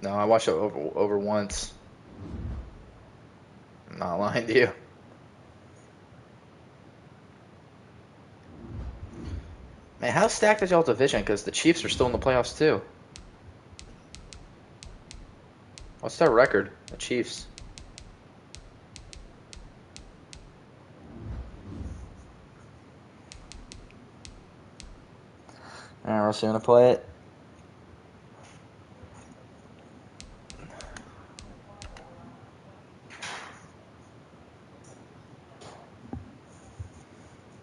No, I watched it over once. I'm not lying to you. Man, how stacked is y'all's division? Because the Chiefs are still in the playoffs too. What's their record? The Chiefs. All right, Russell, you want to play it?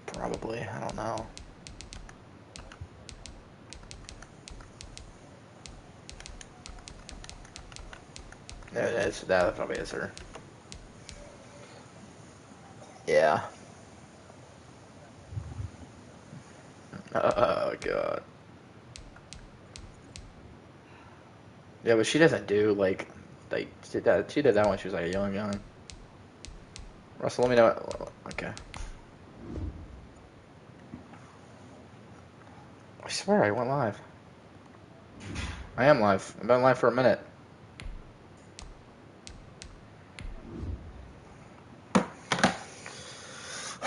Probably. I don't know. There it is. That probably is her. Yeah. Oh, God. Yeah, but she doesn't do, like she did that when she was, like, a young. Russell, let me know. Okay. I swear I went live. I am live. I've been live for a minute.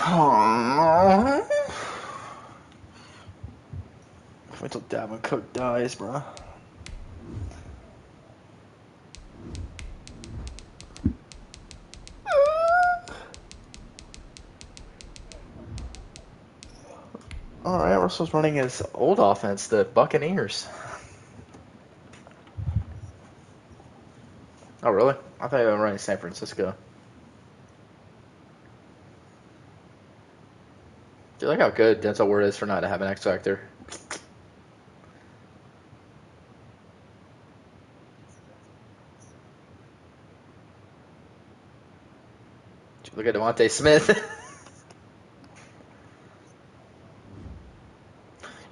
Oh, wait till Davin Cook dies, bro. Alright, Russell's running his old offense, the Buccaneers. Oh, really? I thought you were running San Francisco. Do you like how good Denzel Ward is for not to have an X Factor? Look at Devontae Smith.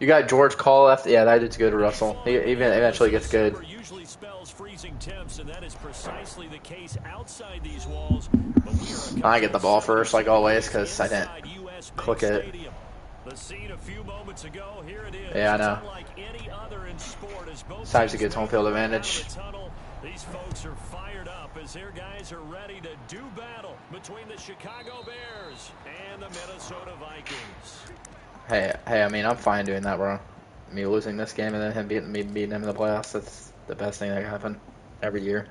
You got George Call left. Yeah, that dude's good, Russell. He even eventually gets good. Usually spells freezing temps, and that is precisely the case outside these walls. But we are I get the ball first, like always, because I didn't click it. The scene a few moments ago, here it is. Yeah, I know. It's unlike any other in sport as both Saves a teams good home field advantage. These folks are fired up as their guys are ready to do battle between the Chicago Bears and the Minnesota Vikings. Hey, I mean, I'm fine doing that, bro. Me losing this game and then him beating him in the playoffs, that's the best thing that can happen every year.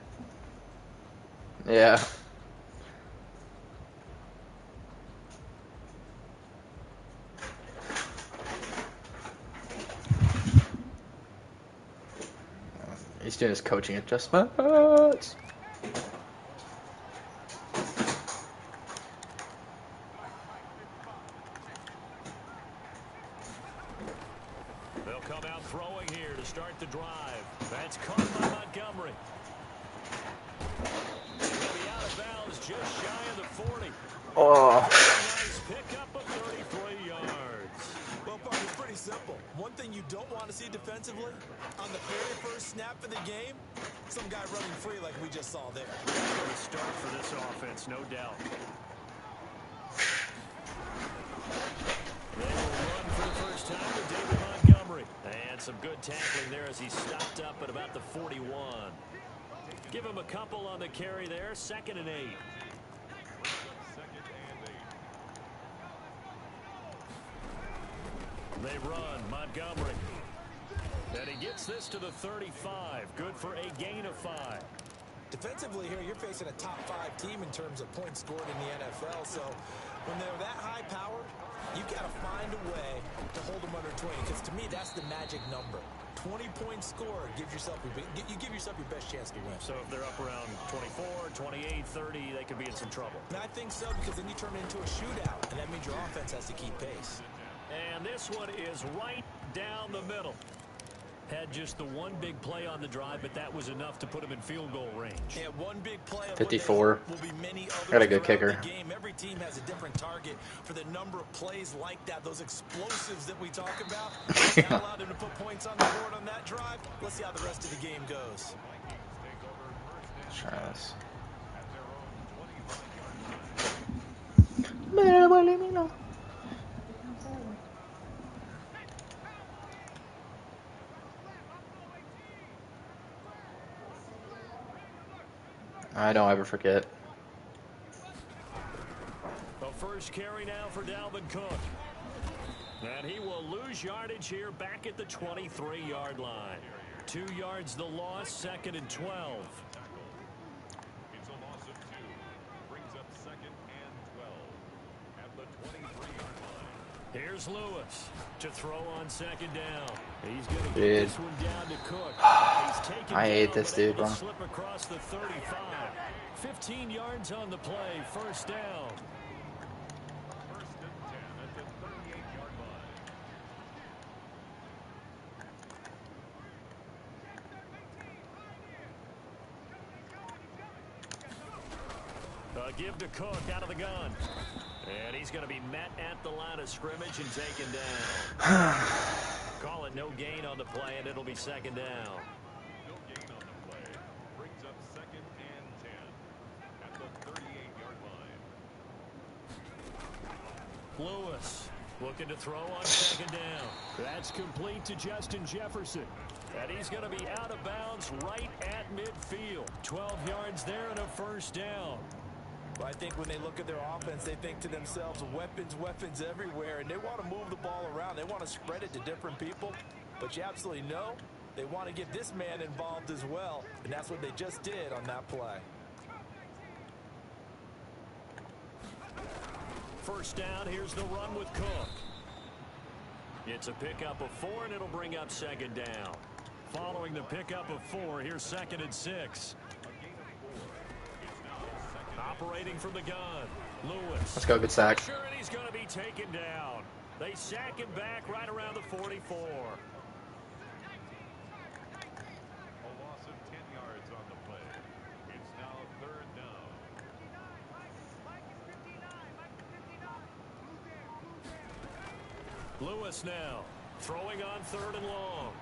Yeah. He's doing his coaching adjustments. They'll come out throwing here to start the drive. That's caught by Montgomery. He'll be out of bounds just shy of the 40. Oh. Nice pickup of 33 yards. Well, Park, it's pretty simple. One thing you don't want to see defensively, on the very first snap of the game, some guy running free like we just saw there. Good start for this offense, no doubt. They will run for the first time with David Montgomery. And some good tackling there as he stopped up at about the 41. Give him a couple on the carry there, 2nd and 8. They run, Montgomery. And he gets this to the 35. Good for a gain of 5. Defensively here, you're facing a top 5 team in terms of points scored in the NFL. So when they're that high powered, you got to find a way to hold them under 20. Because to me, that's the magic number. 20-point score gives yourself you give yourself your best chance to win. So if they're up around 24, 28, 30, they could be in some trouble. And I think so, because then you turn it into a shootout, and that means your offense has to keep pace. And this one is right down the middle. Had just the one big play on the drive, but that was enough to put him in field goal range. Yeah, one big play 54. will be many Got a good kicker. the game. Every team has a different target for the number of plays like that, those explosives that we talk about. That allowed him to put points on the board on that drive. Let's see how the rest of the game goes. Try this. I don't ever forget. The first carry now for Dalvin Cook. And he will lose yardage here back at the 23-yard line. 2 yards the loss, 2nd and 12. It's a loss of 2. Brings up 2nd and 12 at the 23-yard line. Here's Lewis to throw on 2nd down. He's going to get Dude. this one down to Cook. He's taken I hate down, this but dude, able to bro. slip across the 35. 15 yards on the play, 1st down. 1st and 10 at the 38-yard line. Give to Cook out of the gun. And he's going to be met at the line of scrimmage and taken down. Call it no gain on the play, and it'll be 2nd down. No gain on the play. Brings up 2nd and 10 at the 38-yard line. Lewis looking to throw on 2nd down. That's complete to Justin Jefferson. And he's going to be out of bounds right at midfield. 12 yards there and a 1st down. Well, I think when they look at their offense, they think to themselves, weapons, weapons everywhere, and they want to move the ball around. They want to spread it to different people, but you absolutely know they want to get this man involved as well, and that's what they just did on that play. 1st down, here's the run with Cook. It's a pickup of 4, and it'll bring up 2nd down. Following the pickup of 4, here's 2nd and 6. Operating from the gun, Lewis. Let's go, good sack. Sure, and he's going to be taken down. They sack him back right around the 44. A loss of 10 yards on the play. It's now 3rd down. Lewis now throwing on 3rd and long.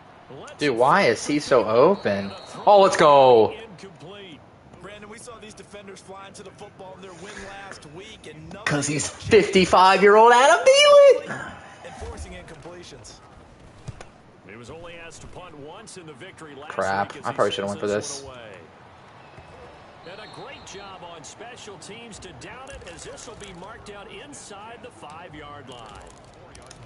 Dude, why is he so open? Oh, let's go. Incomplete. Brandon, we saw these defenders flying to the football in their win last week, and Because he's 55-year-old Adam Thielen. enforcing incompletions. He was only asked to punt once in the victory last Crap. week. I probably should have went for this. And a great job on special teams to down it, as this will be marked out inside the 5-yard line.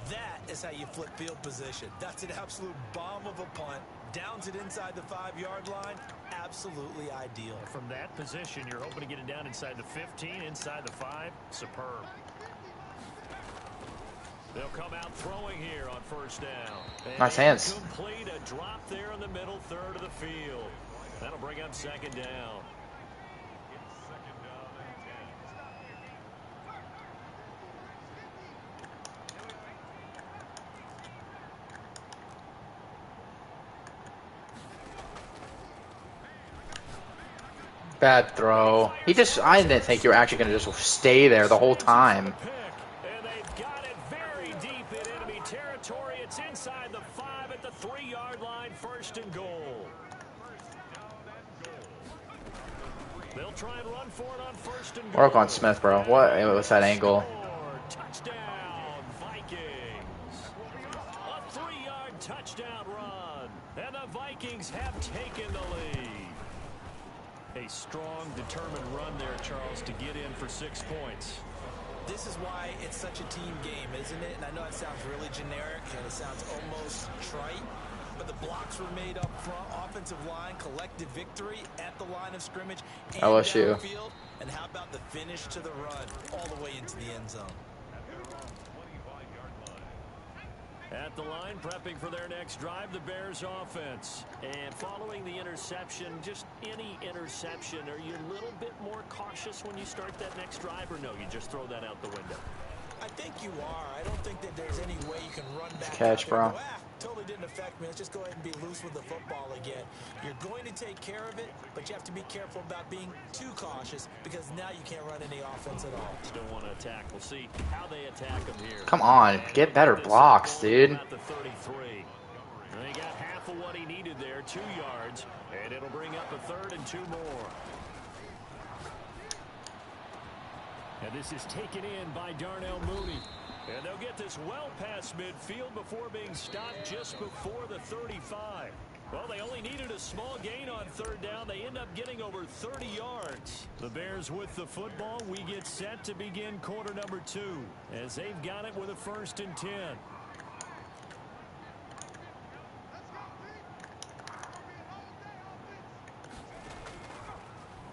That is how you flip field position. That's an absolute bomb of a punt. Downs it inside the 5-yard line. Absolutely ideal. From that position, you're hoping to get it down inside the 15, inside the 5. Superb. They'll come out throwing here on 1st down. And Nice hands. Complete a drop there in the middle third of the field. That'll bring up 2nd down. It's 2nd down and 10. Bad throw. I didn't think you were actually going to just stay there the whole time. And they've got it very deep in enemy territory. It's inside the 5 at the 3-yard line. 1st and goal. They'll try and run for it on 1st and goal. Work on Smith, bro. What was that angle? Touchdown, Vikings. A 3-yard touchdown run. And the Vikings have taken the lead. A strong, determined run there, Charles, to get in for 6 points. This is why it's such a team game, isn't it? And I know it sounds really generic and it sounds almost trite, but the blocks were made up front, offensive line, collective victory at the line of scrimmage and LSU. downfield. And how about the finish to the run all the way into the end zone? At the line, prepping for their next drive, the Bears offense. And following the interception, just any interception, are you a little bit more cautious when you start that next drive, or no, you just throw that out the window? I think you are. I don't think that there's any way you can run back Catch, out there and bro. go, totally didn't affect me. Let's just go ahead and be loose with the football again. You're going to take care of it, but you have to be careful about being too cautious because now you can't run any offense at all. Still want to attack. We'll see how they attack them here. Come on. Get better blocks, dude. About the 33. And he got half of what he needed there, 2 yards, and it'll bring up a 3rd and 2 more. And this is taken in by Darnell Mooney. And they'll get this well past midfield before being stopped just before the 35. Well, they only needed a small gain on third down. They end up getting over 30 yards. The Bears with the football. We get set to begin quarter number 2 as they've got it with a 1st and 10.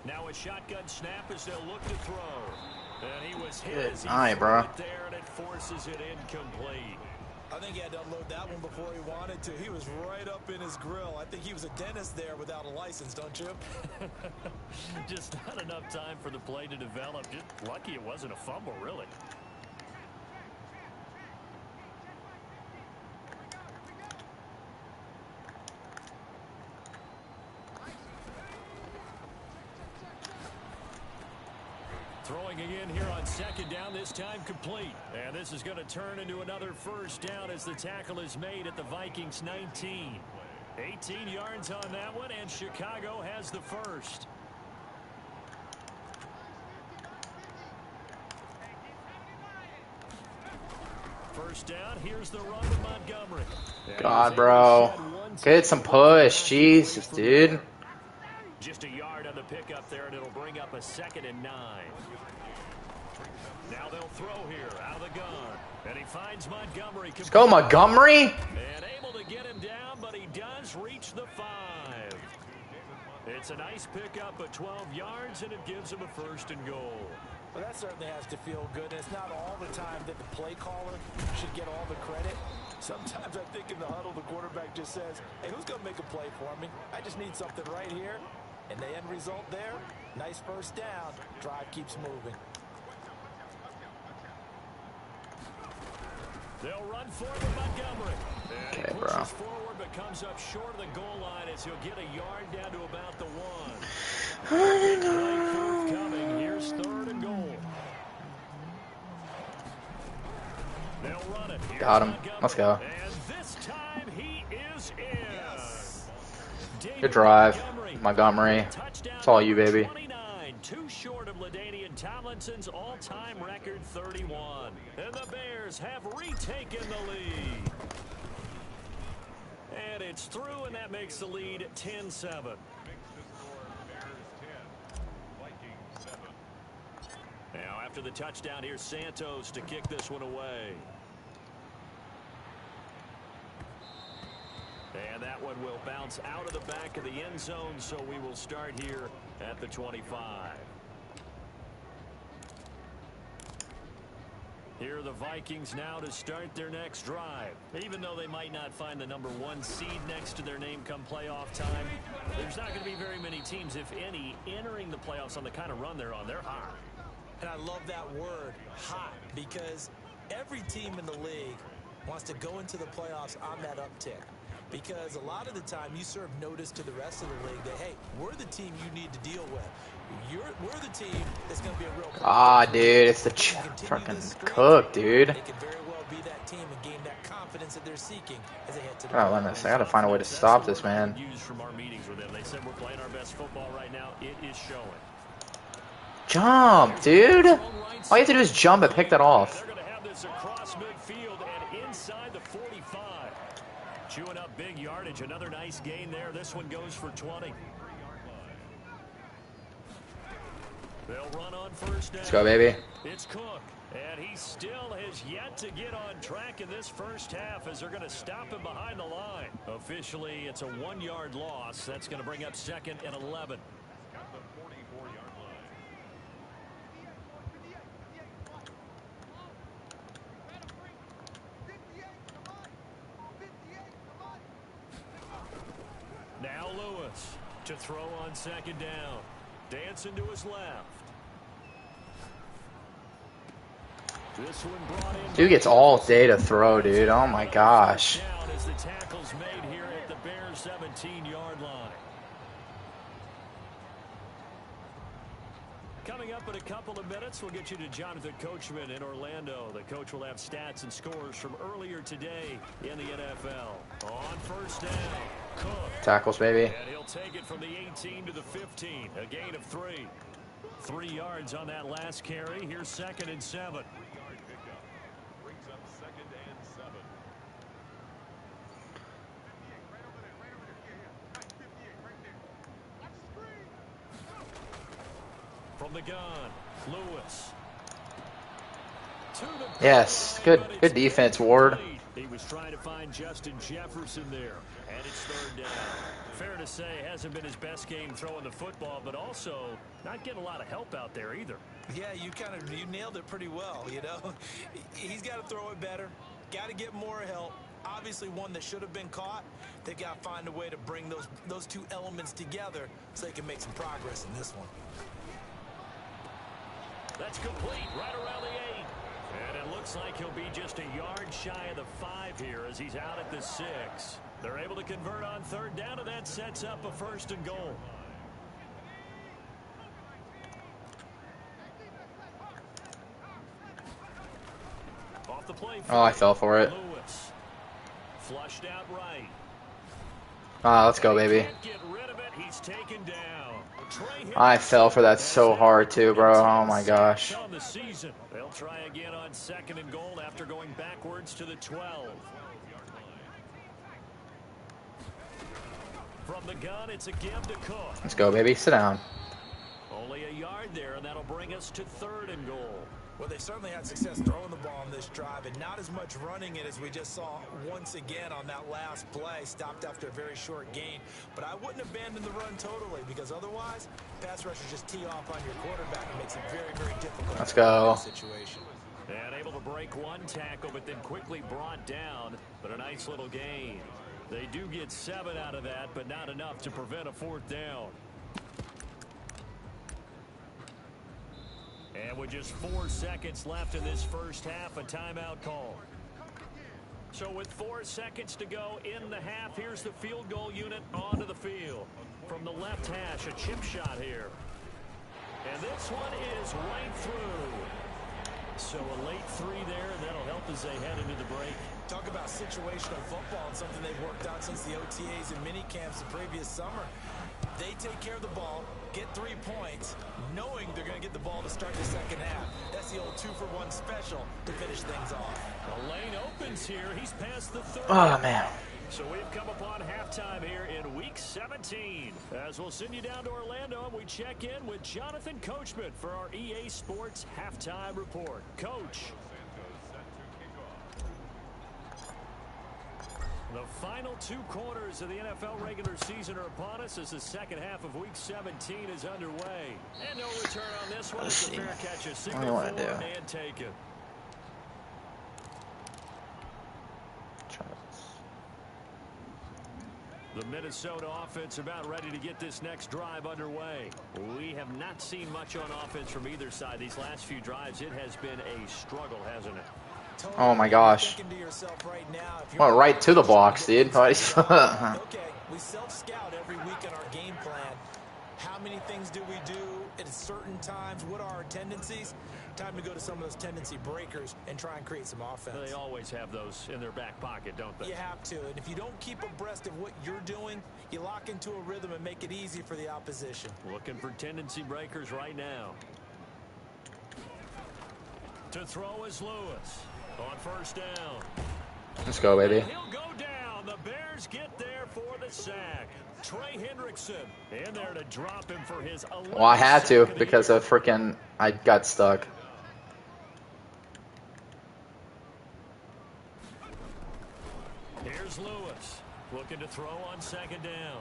Now a shotgun snap as they'll look to throw. And he was hit as he threw it there, and it forces it incomplete. I think he had to unload that one before he wanted to. He was right up in his grill. I think he was a dentist there without a license, don't you? Just not enough time for the play to develop. Just lucky it wasn't a fumble, really. Throwing again here on 2nd down, this time complete. And this is going to turn into another 1st down as the tackle is made at the Vikings 19. 18 yards on that one, and Chicago has the 1st. First down, here's the run to Montgomery. God, bro. Get some push. Jesus, dude. Just a yard on the pickup there, and it'll bring up a 2nd and 9. Now they'll throw here out of the gun. And he finds Montgomery. Let's go, Montgomery. And able to get him down, but he does reach the 5. It's a nice pickup of 12 yards, and it gives him a 1st and goal. Well, that certainly has to feel good. It's not all the time that the play caller should get all the credit. Sometimes I think in the huddle, the quarterback just says, hey, who's going to make a play for me? I just need something right here. And the end result there, nice 1st down. Drive keeps moving. They'll run forward with Montgomery. And Okay, he pushes forward but comes up short of the goal line as he'll get a yard down to about the 1. Big play forthcoming. Here's 3rd and goal. They'll run it. Here's Got him. Montgomery. Let's go. And this time he is in. Yes. Good drive, Montgomery. It's all you, baby. 29, too short of LaDainian Tomlinson's all-time record 31. And the Bears have retaken the lead. And it's through, and that makes the lead 10-7. Now after the touchdown, here's Santos to kick this one away. And that one will bounce out of the back of the end zone, so we will start here at the 25. Here are the Vikings now to start their next drive. Even though they might not find the #1 seed next to their name come playoff time, there's not going to be very many teams, if any, entering the playoffs on the kind of run they're on. They're hot. And I love that word, hot, because every team in the league wants to go into the playoffs on that uptick. Because a lot of the time you serve notice to the rest of the league that, hey, we're the team you need to deal with. We're the team that's going to be a real... Ah, dude, it's the fucking cook, dude. They can very well be that team and gain that confidence that they're seeking as they head to the Oh, I gotta find a way to stop this, man. From our meetings with them, they said we're playing our best football right now. It is showing. Jump, dude. All you have to do is jump and pick that off. They're going to have this across midfield and inside the 45. Chewing up big yardage. Another nice gain there. This one goes for 20. They'll run on 1st down. Let's go, baby. It's Cook. And he still has yet to get on track in this 1st half as they're going to stop him behind the line. Officially, it's a 1-yard loss. That's going to bring up 2nd and 11. At the 44-yard line. Now Lewis to throw on 2nd down. Dancing to his left. This one brought in. Dude gets all day to throw, dude. Oh my gosh. Down as the tackle's made here at the Bears 17-yard line. Coming up in a couple of minutes, we'll get you to Jonathan Coachman in Orlando. The coach will have stats and scores from earlier today in the NFL. On 1st down, Cook. Tackles, baby. And he'll take it from the 18 to the 15. A gain of 3. 3 yards on that last carry. Here's 2nd and 7. 3-yard pickup. Brings up 2nd and 7. From the gun, Lewis. Yes, good defense, Ward. He was trying to find Justin Jefferson there, and it's third down. Fair to say, hasn't been his best game throwing the football, but also not getting a lot of help out there either. Yeah, you nailed it pretty well, you know. He's got to throw it better, got to get more help. Obviously one that should have been caught. They got to find a way to bring those two elements together so they can make some progress in this one. That's complete right around the 8. And it looks like he'll be just a yard shy of the 5 here as he's out at the 6. They're able to convert on third down, and that sets up a 1st and goal. Off the play. Oh, I fell for it. Lewis. Flushed out right. Ah, let's go, baby. Can't get rid of it. He's taken down. I fell for that so hard too, bro. Oh my gosh. They'll try again on 2nd and goal after going backwards to the 12. From the gun, it's a give to Cook. Let's go, baby. Sit down. Only a yard there, and that'll bring us to 3rd and goal. Well, they certainly had success throwing the ball on this drive, and not as much running it as we just saw once again on that last play. Stopped after a very short gain. But I wouldn't abandon the run totally, because otherwise, pass rushers just tee off on your quarterback and makes it very, very difficult. Let's go. Situation. And able to break one tackle, but then quickly brought down. But a nice little gain. They do get 7 out of that, but not enough to prevent a 4th down. And with just 4 seconds left in this first half, a timeout call. So with 4 seconds to go in the half, here's the field goal unit onto the field. From the left hash, a chip shot here. And this one is right through. So a late 3 there, and that'll help as they head into the break. Talk about situational football and something they've worked on since the OTAs and mini camps the previous summer. They take care of the ball, get 3 points, knowing they're going to get the ball to start the second half. That's the old 2-for-1 special to finish things off. The lane opens here. He's past the 30. Oh, man. So we've come upon halftime here in Week 17. As we'll send you down to Orlando, and we check in with Jonathan Coachman for our EA Sports Halftime Report. Coach. The final 2 quarters of the NFL regular season are upon us as the second half of Week 17 is underway. And no return on this one. It's a fair catch, a single forward and take it. The Minnesota offense about ready to get this next drive underway. We have not seen much on offense from either side. These last few drives, it has been a struggle, hasn't it? Oh my gosh. Went right to the box, dude. Okay, we self-scout every week in our game plan. How many things do we do at certain times? What are our tendencies? Time to go to some of those tendency breakers and try and create some offense. They always have those in their back pocket, don't they? You have to. And if you don't keep abreast of what you're doing, you lock into a rhythm and make it easy for the opposition. Looking for tendency breakers right now. To throw is Lewis. On first down. Let's go, baby. He'll go down. The Bears get there for the sack. Trey Hendrickson in there to drop him for his 11th. Well, I had to because of freaking I got stuck. Here's Lewis looking to throw on second down.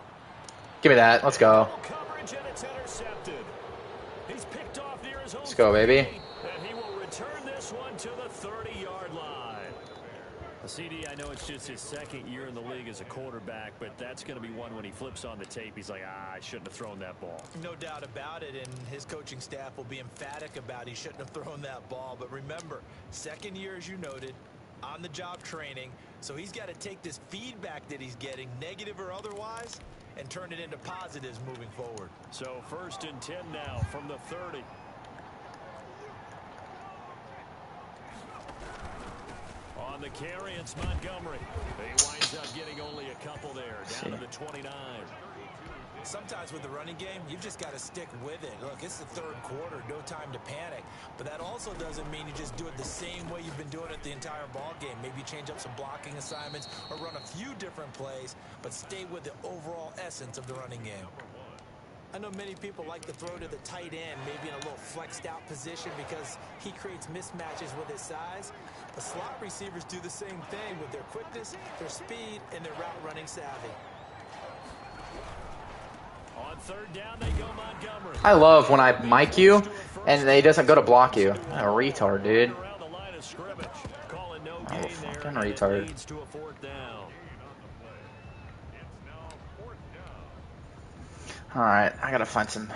Give me that. Let's go. Coverage and it's intercepted. He's picked off near his own. Let's go, baby. And he will return this one to the 30-yard line. CD, I know it's just his second year in the league as a quarterback, but that's going to be one when he flips on the tape. He's like, I shouldn't have thrown that ball. No doubt about it, and his coaching staff will be emphatic about he shouldn't have thrown that ball. But remember, second year, as you noted, on-the-job training, so he's got to take this feedback that he's getting, negative or otherwise, and turn it into positives moving forward. So 1st and 10 now from the 30. On the carry, it's Montgomery. He winds up getting only a couple there, down to the 29. Sometimes with the running game, you've just got to stick with it. Look, it's the 3rd quarter, no time to panic. But that also doesn't mean you just do it the same way you've been doing it the entire ball game. Maybe change up some blocking assignments or run a few different plays, but stay with the overall essence of the running game. I know many people like to throw to the tight end, maybe in a little flexed out position because he creates mismatches with his size. But slot receivers do the same thing with their quickness, their speed, and their route running savvy. On third down, they go Montgomery. I love when I mic you and he doesn't go to block you. I'm a retard, dude. Around the line of scrimmage. Calling no I'm a gain there, fucking and it retard. leads to a fourth down. It's now fourth down. Alright, I gotta find some.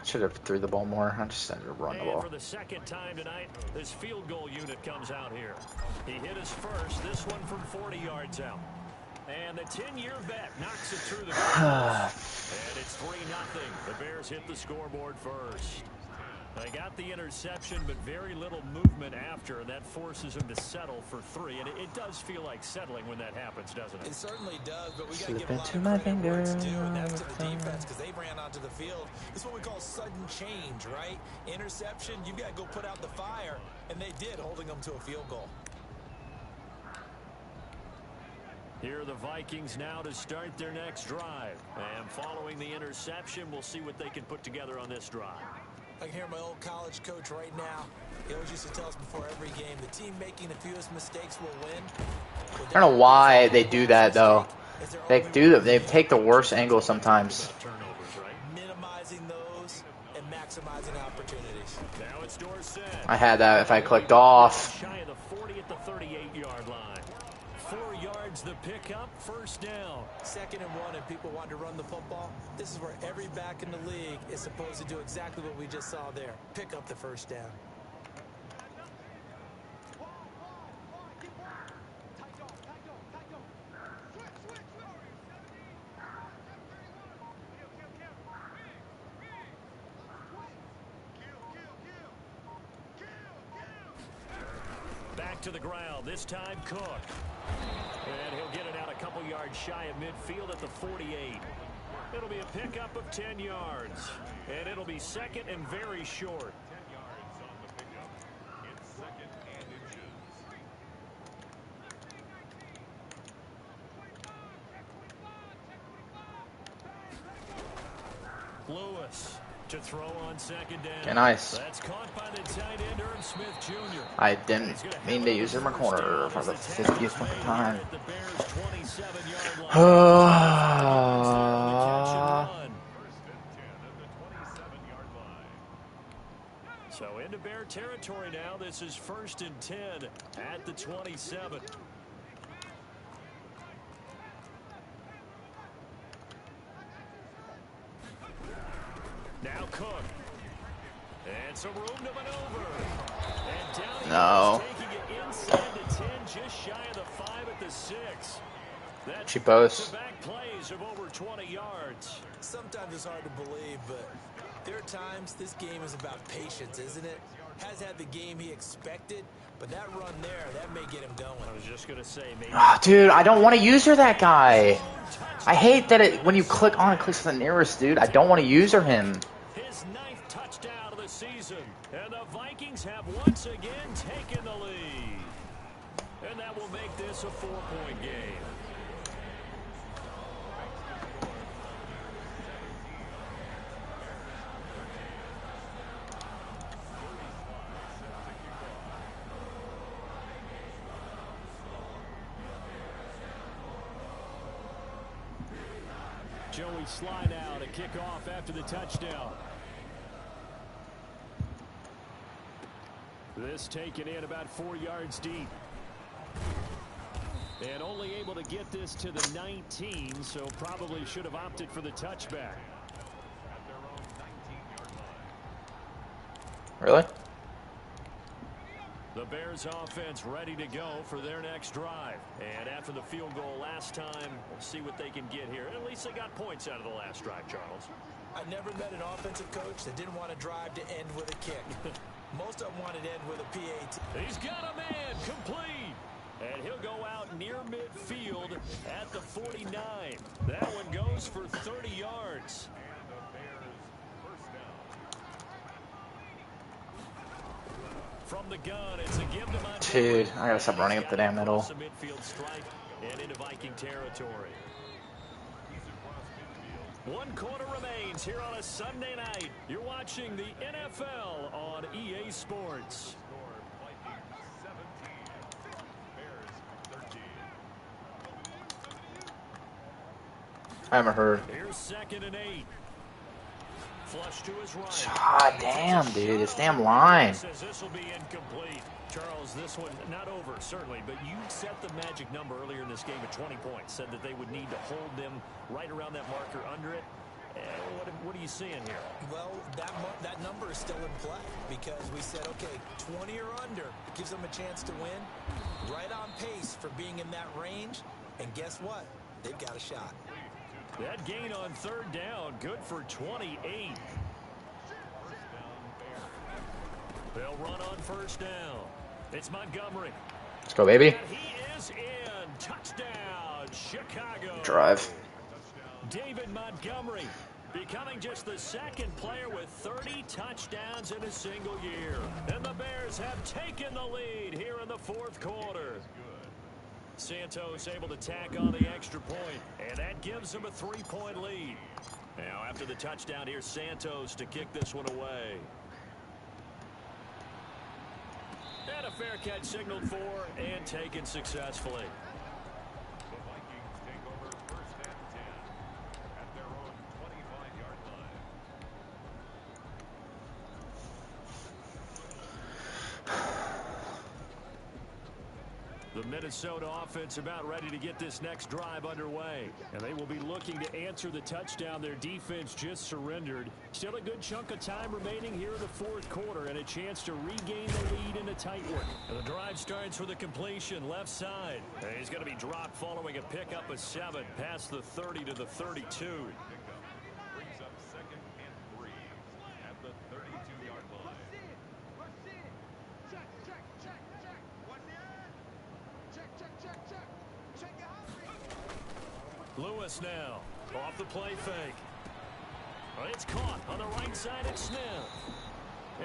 Should have threw the ball more. I just had to run the And ball. for the second time tonight, this field goal unit comes out here. He hit his first, this one from 40 yards out. And the 10-year vet knocks it through the goals. And it's 3-0. The Bears hit the scoreboard first. They got the interception, but very little movement after, and that forces him to settle for 3. And it does feel like settling when that happens, doesn't it? It certainly does, but we got to Slip give a lot into of my credit where it's due, fingers. and that's to the defense because they ran onto the field. It's what we call sudden change, right? Interception, you got to go put out the fire, and they did, holding them to a field goal. Here are the Vikings now to start their next drive. And following the interception, we'll see what they can put together on this drive. I can hear my old college coach right now. He always used to tell us before every game, the team making the fewest mistakes will win. I don't know why they do that though. They take the worst angle sometimes. Turnovers, right? Minimizing those and maximizing opportunities. Now it's Dorsett. I had that if I clicked off. Shy of the 40 at the 38-yard line. 4 yards the pickup, first down. 2nd and 1, and people want to run the football. This is where every back in the league is supposed to do exactly what we just saw there. Pick up the first down. Back to the ground, this time Cook. And he'll get it out a couple yards shy of midfield at the 48. It'll be a pickup of 10 yards. And it'll be 2nd and very short. 10 yards on the pickup. It's 2nd and inches. Lewis to throw on 2nd down. Okay, nice. That's caught by the tight end, Irv Smith Jr. I didn't mean to use him a corner for the 50th fucking time. At the Bears' 27-yard line. First and 10 at the 27-yard line. So into Bear territory now. This is 1st and 10 at the 27. Now Cook. And some room to maneuver. And down he No. goes, taking it inside the 10, just shy of the 5 at the 6. That's Cheapos. back plays of over 20 yards. Sometimes it's hard to believe, but there are times this game is about patience, isn't it? Has had the game he expected, but that run there, that may get him going. I was just going to say, maybe. Ah, dude, I don't want to user that guy. I hate that when you click on it, clicks the nearest dude. I don't want to user him. His 9th touchdown of the season. And the Vikings have once again taken the lead. And that will make this a 4-point game. Joey slide out, a kickoff after the touchdown. This taken in about 4 yards deep. And only able to get this to the 19, so probably should have opted for the touchback. At their own 19-yard line. Really? The Bears offense ready to go for their next drive. And after the field goal last time, we'll see what they can get here. At least they got points out of the last drive, Charles. I never met an offensive coach that didn't want to drive to end with a kick. Most of them wanted to end with a PAT. He's got a man, complete. And he'll go out near midfield at the 49. That one goes for 30 yards. And the Bears first down. From the gun, it's a give to Montgomery. Dude, I gotta stop running up the damn middle. Across the midfield stripe and into Viking territory. He's across midfield. 1 quarter remains here on a Sunday night. You're watching the NFL on EA Sports. Score Vikings 17, Bears 13. I haven't heard. Here's 2nd and 8. Flush to his right. God damn, dude. This damn line. Says this will be incomplete. Charles, this one not over, certainly, but you set the magic number earlier in this game at 20 points. Said that they would need to hold them right around that marker under it. What are you seeing here? Well, that number is still in play because we said, okay, 20 or under gives them a chance to win. Right on pace for being in that range. And guess what? They've got a shot. That gain on 3rd down, good for 28. They'll run on 1st down. It's Montgomery. Let's go, baby. And he is in. Touchdown, Chicago. Drive. David Montgomery becoming just the 2nd player with 30 touchdowns in a single year. And the Bears have taken the lead here in the 4th quarter. Santos able to tack on the extra point, and that gives them a 3-point lead. Now after the touchdown, here's Santos to kick this one away. And a fair catch signaled for and taken successfully. The Vikings take over 1st and 10 at their own 25-yard line. The Minnesota offense about ready to get this next drive underway. And they will be looking to answer the touchdown their defense just surrendered. Still a good chunk of time remaining here in the 4th quarter and a chance to regain the lead in a tight one. And the drive starts with a completion left side. And he's going to be dropped following a pickup of 7 past the 30 to the 32. Brings up 2nd and 3 at the 32-yard line. Lewis now off the play fake. It's caught on the right side at Smith.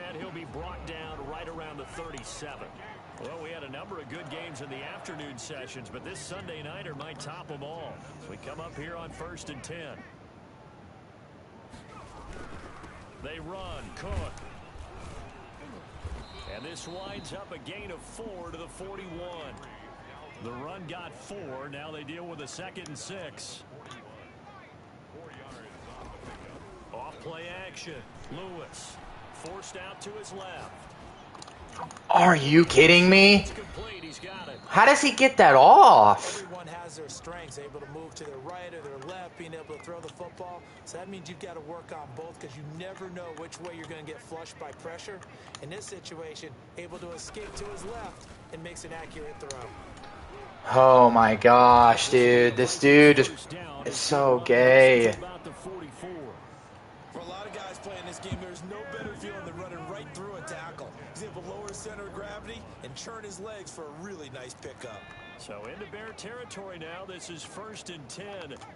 And he'll be brought down right around the 37. Well, we had a number of good games in the afternoon sessions, but this Sunday nighter might top them all. We come up here on 1st and 10. They run. Cook. And this winds up a gain of 4 to the 41. The run got 4. Now they deal with a 2nd and 6. 4 yards off the pickup. Off play action. Lewis forced out to his left. Are you kidding me? It's complete. He's got it. How does he get that off? Everyone has their strengths, able to move to their right or their left, being able to throw the football. So that means you've got to work on both because you never know which way you're going to get flushed by pressure. In this situation, able to escape to his left and makes an accurate throw. Oh my gosh, dude. This dude just is so gay. For a lot of guys playing this game, there's no better feeling than running right through a tackle. He's able to lower his center of gravity and churn his legs for a really nice pickup. So into Bear territory now. This is 1st and 10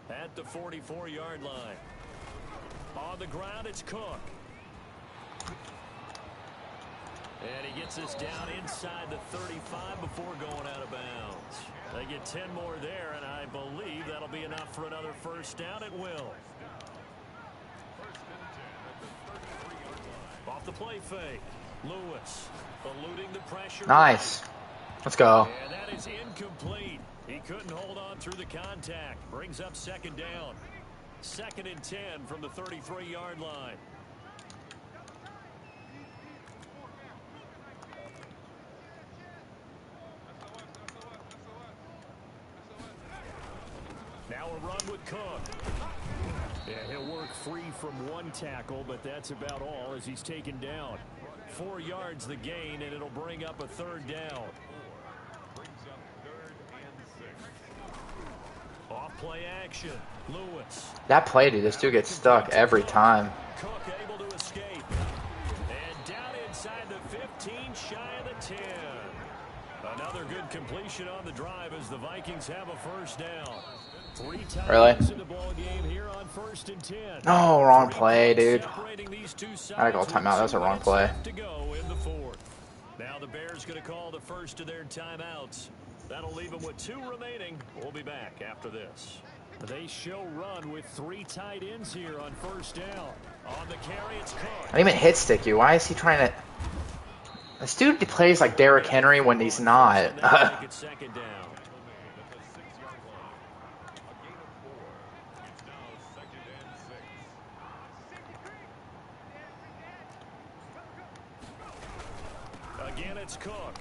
at the 44-yard line. On the ground, it's Cook. And he gets this down inside the 35 before going out of bounds. They get 10 more there, and I believe that'll be enough for another 1st down. It will. Off the play fake. Lewis eluding the pressure. Nice. Let's go. And that is incomplete. He couldn't hold on through the contact. Brings up 2nd down. 2nd and 10 from the 33-yard line. Now a run with Cook. Yeah, he'll work free from 1 tackle, but that's about all as he's taken down. 4 yards the gain, and it'll bring up a 3rd down. Brings up 3rd and 6. Off play action. Lewis. That play, dude. This dude gets stuck every time. Cook able to escape. And down inside the 15, shy of the 10. Another good completion on the drive as the Vikings have a 1st down. 3 times Really? in the ball game here on 1st and 10. No, wrong play, dude. Separating these two sides I gotta call timeout. That was a wrong with 2 play. minutes left to go in the 4th. Now the Bears going to call the first of their timeouts. That'll leave them with 2 remaining. We'll be back after this. They show run with 3 tight ends here on first down. On the carry, it's Cook. I didn't even hit Sticky. Why is he trying to... This dude plays like Derrick Henry when he's not. Make it second down. Again, it's Cook.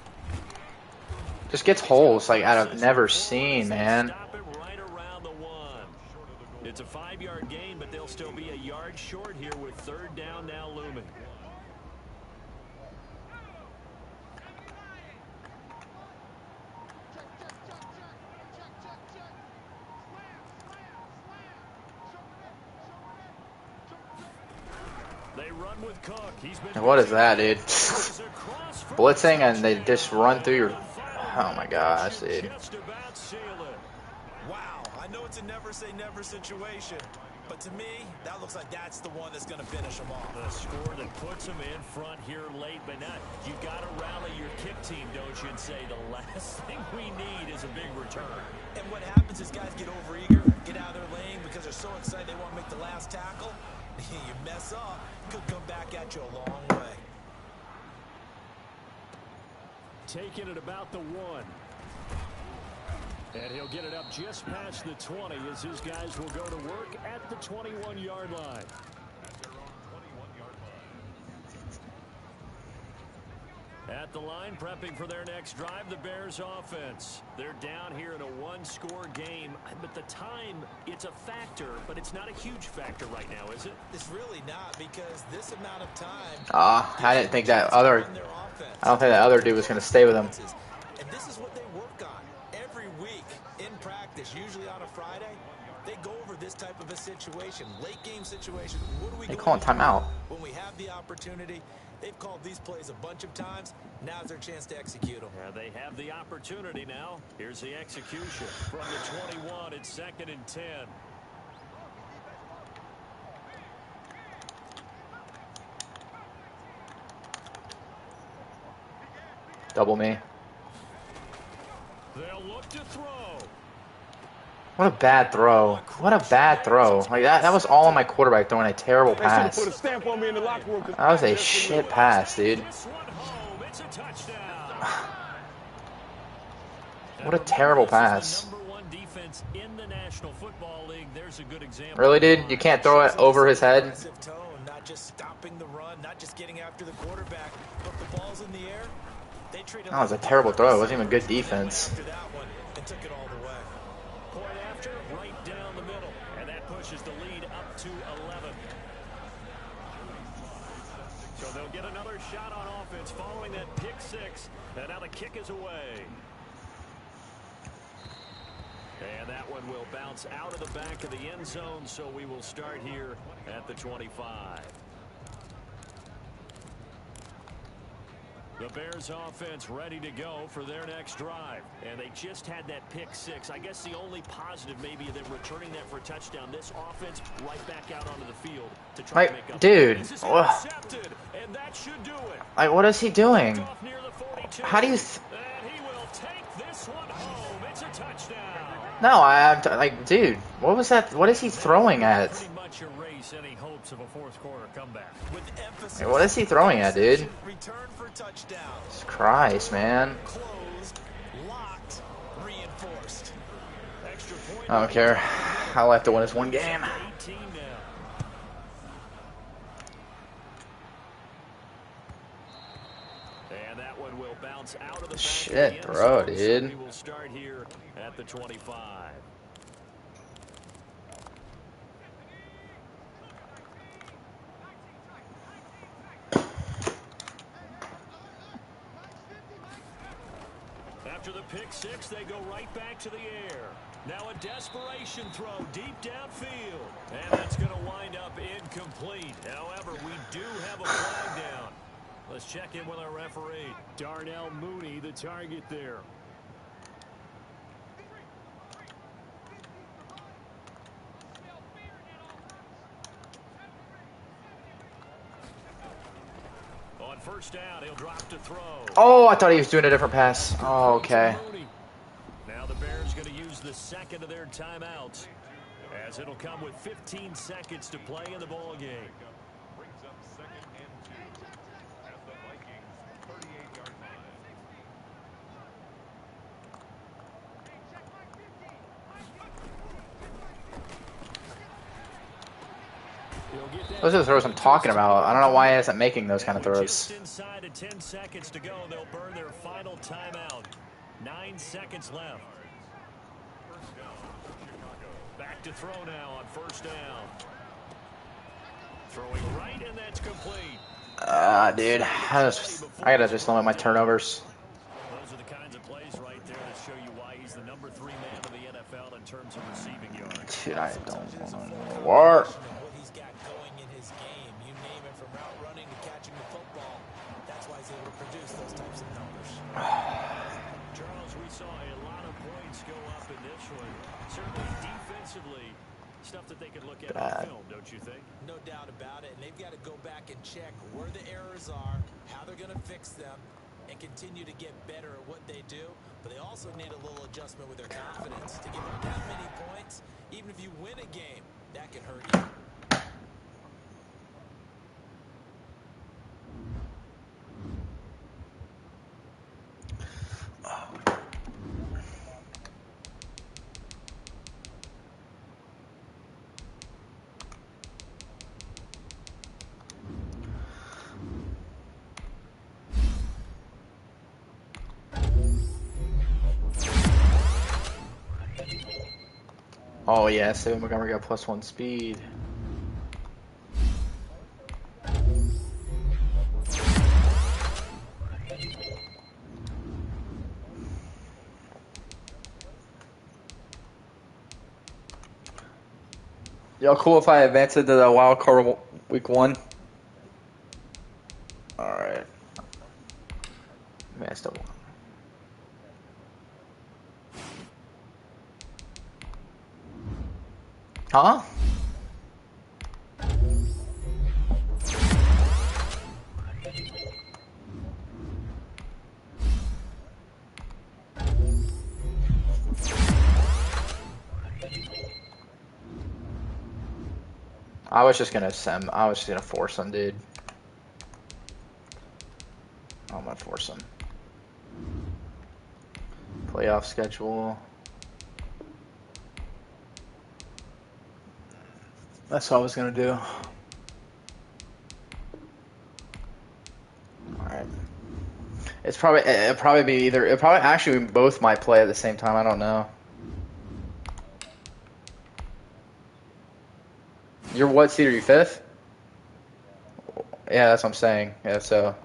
Just gets holes like I've never seen, man. Stop it right around the 1. It's a 5-yard gain, but they'll still be a yard short here with third down now looming. They run with Cook. He's been What is that, dude? Blitzing and they just run through your... Oh my gosh, dude. Just about seal it. Wow, I know it's a never say never situation, but to me, that looks like that's the one that's going to finish them off. The score that puts them in front here late, but not. You got to rally your kick team, don't you, and say the last thing we need is a big return. And what happens is guys get overeager, get out of their lane because they're so excited they want to make the last tackle. You mess up, could come back at you a long way. Taking it about the 1. And he'll get it up just past the 20 as his guys will go to work at the 21-yard line. At the line, prepping for their next drive, the Bears offense. They're down here in a 1-score game, but the time, it's a factor, but it's not a huge factor right now, is it? It's really not, because this amount of time... I didn't think that other... I don't think that other dude was going to stay with him. And this is what they work on every week in practice, usually on a Friday. They go over this type of a situation, late game situation. What do we They calling timeout. when we have the opportunity? They've called these plays a bunch of times. Now's their chance to execute them. Yeah, they have the opportunity now. Here's the execution. From the 21, it's 2nd and 10. Double me. They'll look to throw. What a bad throw. What a bad throw. Like that was all on my quarterback throwing a terrible pass. Put a stamp on me in the locker room. That was a shit pass, dude. This one home. It's a touchdown. What a terrible pass. Number 1 defense in the National Football League. There's a good example. Really, dude? You can't throw it over his head? Aggressive tone, not just stopping the run, not just getting after the quarterback, but the ball's in the air. They treat it That was a terrible throw. It wasn't even good defense. after that one and took it all the way. Point after, right down the middle. And that pushes the lead up to 11. So they'll get another shot on offense following that pick 6. And now the kick is away. And that one will bounce out of the back of the end zone, so we will start here at the 25. The Bears offense ready to go for their next drive. And they just had that pick 6. I guess the only positive maybe of them returning that for a touchdown. This offense right back out onto the field to try to make up. Dude. This is intercepted, and that should do it. Like, what is he doing? Off near the 42. How do you... And he will take this one home. It's a touchdown. No, I'm... Like, dude, what was that? What is he throwing at? Pretty much erase any hopes of a fourth quarter comeback. With emphasis, Like, what is he throwing at, dude? return for touchdown. Jesus Christ, man. Closed, locked, reinforced. Extra point. I don't care. I'll have to win this one game. 18 now. And that one will bounce out of the back Shit, of the end throw, zone, so dude. we will start here at the 25. After the pick 6, they go right back to the air. Now a desperation throw deep downfield. And that's going to wind up incomplete. However, we do have a flag down. Let's check in with our referee. Darnell Mooney, the target there. On first down, he'll drop to throw. Oh, I thought he was doing a different pass. Oh, okay. Now the Bears going to use the second of their timeouts. As it'll come with 15 seconds to play in the ball game. Brings up second and 2 at the Vikings 38-yard line. Those are the throws I'm talking about. I don't know why he isn't making those kind of throws. Just inside of 10 seconds to go, they'll burn their final timeout. 9 seconds left. First down, Chicago. Back to throw now on first down. Throwing right, and that's complete. Dude, I gotta just limit my turnovers. Those are the kinds of plays right there that show you why he's the number 3 man in the NFL in terms of receiving yards. Dude, I don't want to work. What he's got going in his game, you name it, from route running to catching the football. That's why he's able to produce those types of numbers. Charles, we saw a lot of points go up in this one. Certainly defensively, stuff that they could look at on film, don't you think? No doubt about it. And they've got to go back and check where the errors are, how they're going to fix them, and continue to get better at what they do. But they also need a little adjustment with their confidence. To give them that many points, even if you win a game, that can hurt you. Oh yeah, David Montgomery got +1 speed. Y'all cool if I advance into the wild card week 1? Alright. Advanced to 1. Huh? I was just gonna force him, dude. I'm gonna force him. Playoff schedule. That's what I was gonna do. Alright. It'll probably be either. It probably actually we both might play at the same time. I don't know. You're what seed are you, 5th? Yeah, that's what I'm saying. Yeah, so.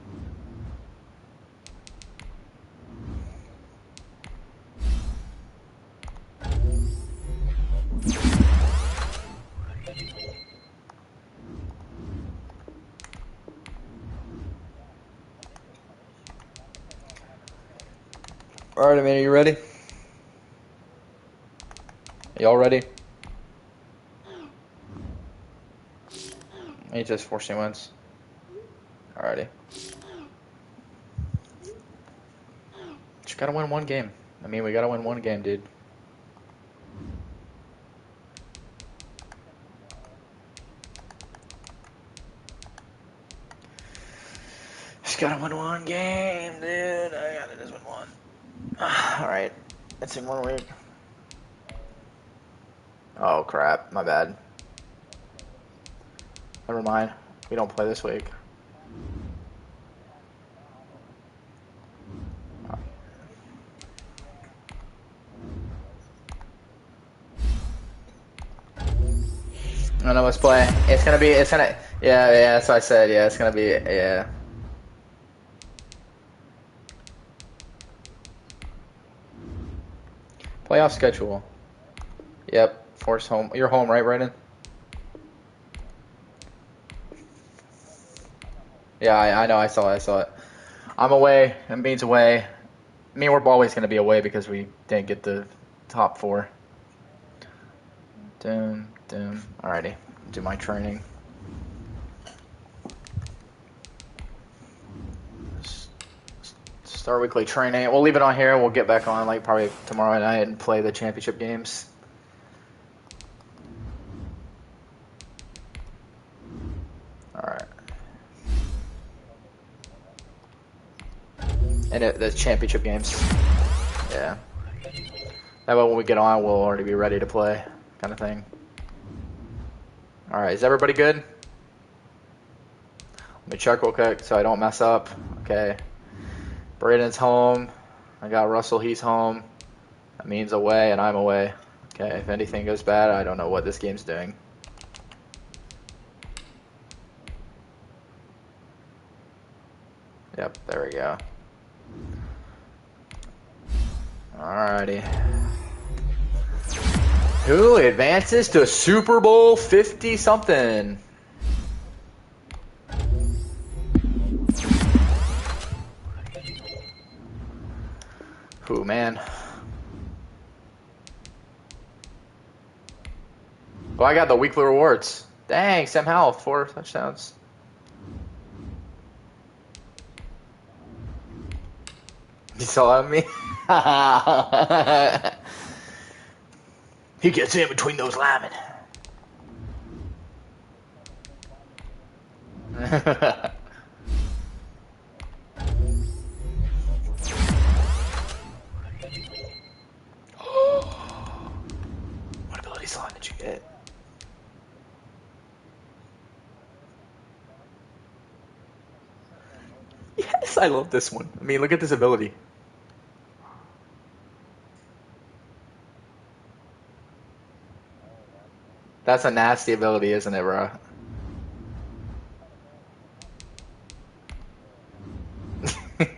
Alright, man, are you ready? Y'all ready? He just forcing wins. Alrighty. Just gotta win one game. I mean, we gotta win one game, dude. Just gotta win one game, dude. I gotta just win one. Alright. It's in 1 week. Oh, crap. My bad. Never mind. We don't play this week. None of us play. Yeah, that's what I said. Yeah, it's gonna be, yeah. Playoff schedule. Yep, force home. You're home, right, Brandon? Yeah, I know. I saw it. I'm away. Embiid's away. I mean, we're always going to be away because we didn't get the top 4. Doom. Alrighty. Do my training. Start weekly training. We'll leave it on here. We'll get back on like probably tomorrow night and play the championship games. And the championship games. Yeah. That way when we get on, we'll already be ready to play, kind of thing. All right, is everybody good? Let me check real quick so I don't mess up. Okay. Braden's home. I got Russell, he's home. That means away, and I'm away. Okay, if anything goes bad, I don't know what this game's doing. Yep, there we go. Alrighty. Who advances to Super Bowl 50-something? Who, man? Oh, I got the weekly rewards. Dang, Sam Howell, 4 touchdowns. You saw me? He gets in between those linemen. What ability slot did you get? Yes, I love this one. I mean, look at this ability. That's a nasty ability, isn't it, bro?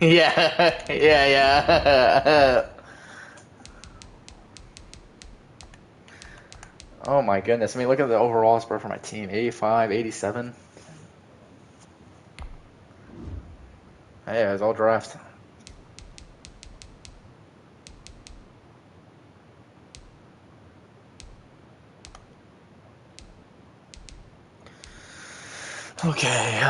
yeah. Oh my goodness. I mean, look at the overall score for my team. 85, 87. Hey, it was all draft. Okay,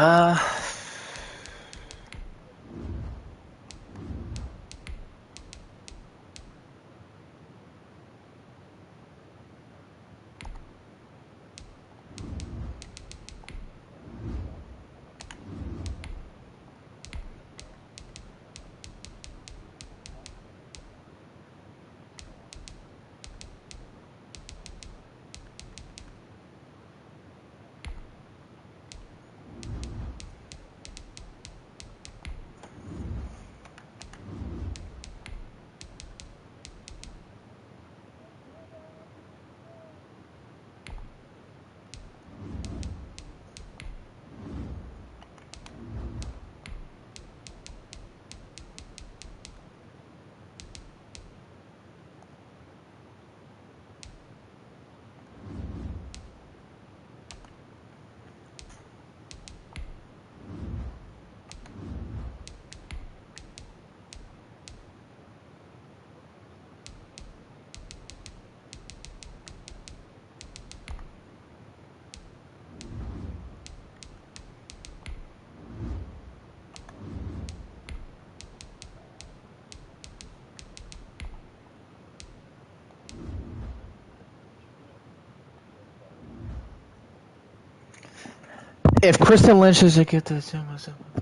if Kristen Lynch doesn't get this,